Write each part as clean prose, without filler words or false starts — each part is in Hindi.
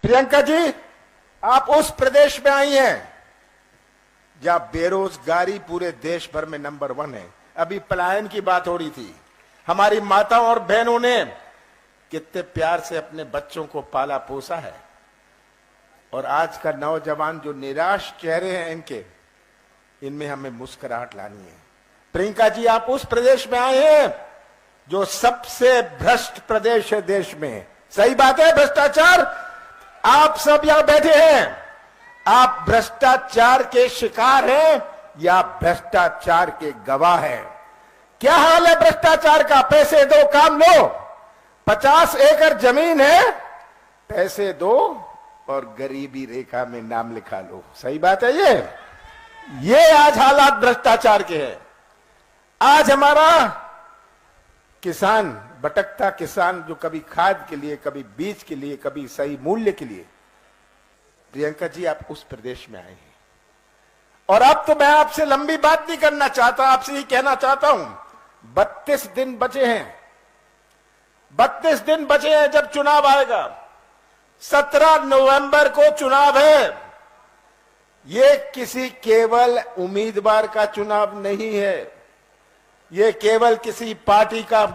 प्रियंका जी, आप उस प्रदेश में आई हैं जहां बेरोजगारी पूरे देश भर में नंबर 1 है। अभी पलायन की बात हो रही थी। हमारी माताओं और बहनों ने कितने प्यार से अपने बच्चों को पाला पोसा है, और आज का नौजवान जो निराश चेहरे हैं इनके, इनमें हमें मुस्कुराहट लानी है। प्रियंका जी, आप उस प्रदेश में आए हैं जो सबसे भ्रष्ट प्रदेश है देश में। सही बात है, भ्रष्टाचार। आप सब यहां बैठे हैं, आप भ्रष्टाचार के शिकार हैं या भ्रष्टाचार के गवाह हैं? क्या हाल है भ्रष्टाचार का? पैसे दो, काम लो। 50 एकड़ जमीन है, पैसे दो और गरीबी रेखा में नाम लिखा लो। सही बात है ये आज हालात भ्रष्टाचार के हैं। आज हमारा किसान, भटकता किसान, जो कभी खाद के लिए, कभी बीज के लिए, कभी सही मूल्य के लिए। प्रियंका जी, आप उस प्रदेश में आए हैं, और अब तो मैं आपसे लंबी बात नहीं करना चाहता, आपसे ही कहना चाहता हूं, 32 दिन बचे हैं। 32 दिन बचे हैं जब चुनाव आएगा। 17 नवंबर को चुनाव है। ये किसी केवल उम्मीदवार का चुनाव नहीं है, ये केवल किसी पार्टी का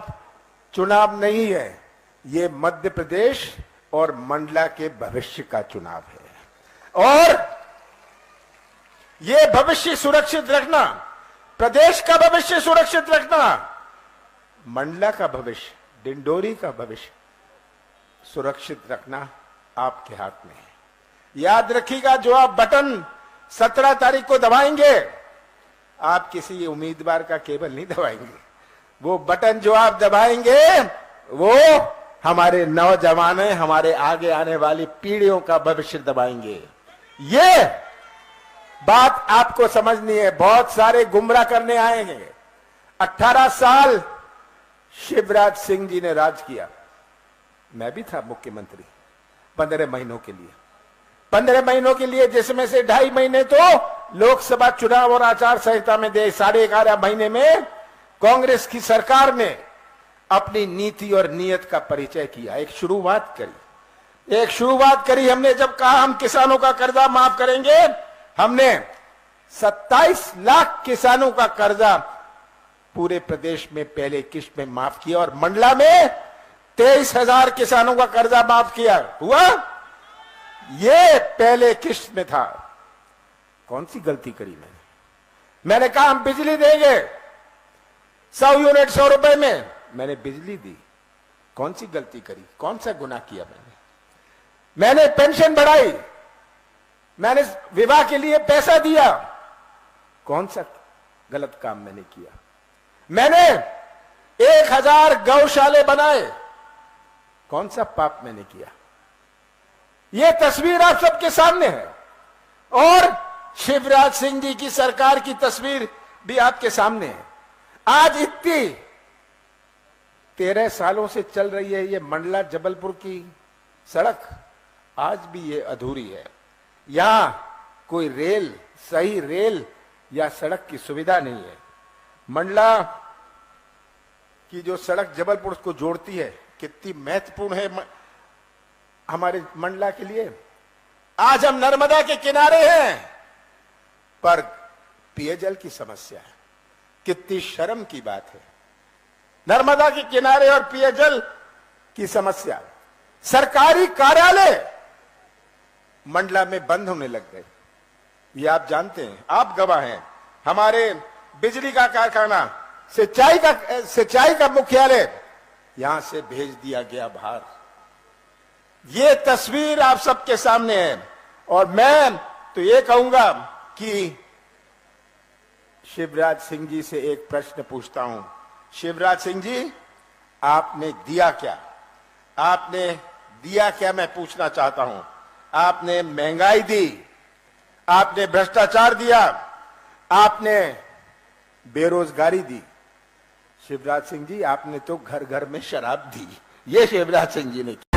चुनाव नहीं है, ये मध्य प्रदेश और मंडला के भविष्य का चुनाव है। और ये भविष्य सुरक्षित रखना, प्रदेश का भविष्य सुरक्षित रखना, मंडला का भविष्य, डिंडोरी का भविष्य सुरक्षित रखना आपके हाथ में है। याद रखिएगा, जो आप बटन 17 तारीख को दबाएंगे, आप किसी उम्मीदवार का केवल नहीं दबाएंगे। वो बटन जो आप दबाएंगे वो हमारे नौजवान, हमारे आगे आने वाली पीढ़ियों का भविष्य दबाएंगे। ये बात आपको समझनी है। बहुत सारे गुमराह करने आए हैं। 18 साल शिवराज सिंह जी ने राज किया, मैं भी था मुख्यमंत्री 15 महीनों के लिए। 15 महीनों के लिए, जिसमें से 2.5 महीने तो लोकसभा चुनाव और आचार संहिता में दे। 11.5 महीने में कांग्रेस की सरकार ने अपनी नीति और नीयत का परिचय किया। एक शुरुआत करी हमने। जब कहा हम किसानों का कर्जा माफ करेंगे, हमने 27 लाख किसानों का कर्जा पूरे प्रदेश में पहले किश्त में माफ किया, और मंडला में 23,000 किसानों का कर्जा माफ किया। हुआ ये पहले किश्त में था। कौन सी गलती करी मैंने कहा हम बिजली देंगे 100 यूनिट 100 रुपए में, मैंने बिजली दी। कौन सी गलती करी? कौन सा गुनाह किया मैंने पेंशन बढ़ाई, मैंने विवाह के लिए पैसा दिया। कौन सा गलत काम मैंने किया? मैंने 1000 गौशाले बनाए। कौन सा पाप मैंने किया? यह तस्वीर आप सबके सामने है, और शिवराज सिंह जी की सरकार की तस्वीर भी आपके सामने है। आज इतनी 13 सालों से चल रही है ये मंडला जबलपुर की सड़क, आज भी ये अधूरी है। यहां कोई रेल, सही रेल या सड़क की सुविधा नहीं है। मंडला की जो सड़क जबलपुर को जोड़ती है, कितनी महत्वपूर्ण है हमारे मंडला के लिए। आज हम नर्मदा के किनारे हैं, पर पेयजल की समस्या है। कितनी शर्म की बात है, नर्मदा के किनारे और पेयजल की समस्या। सरकारी कार्यालय मंडला में बंद होने लग गए, ये आप जानते हैं, आप गवाह हैं। हमारे बिजली का कारखाना, सिंचाई का मुख्यालय यहां से भेज दिया गया बाहर। ये तस्वीर आप सबके सामने है, और मैं तो ये कहूंगा कि शिवराज सिंह जी से एक प्रश्न पूछता हूं। शिवराज सिंह जी, आपने दिया क्या? आपने दिया क्या, मैं पूछना चाहता हूं। आपने महंगाई दी, आपने भ्रष्टाचार दिया, आपने बेरोजगारी दी। शिवराज सिंह जी, आपने तो घर घर में शराब दी। ये शिवराज सिंह जी ने किया।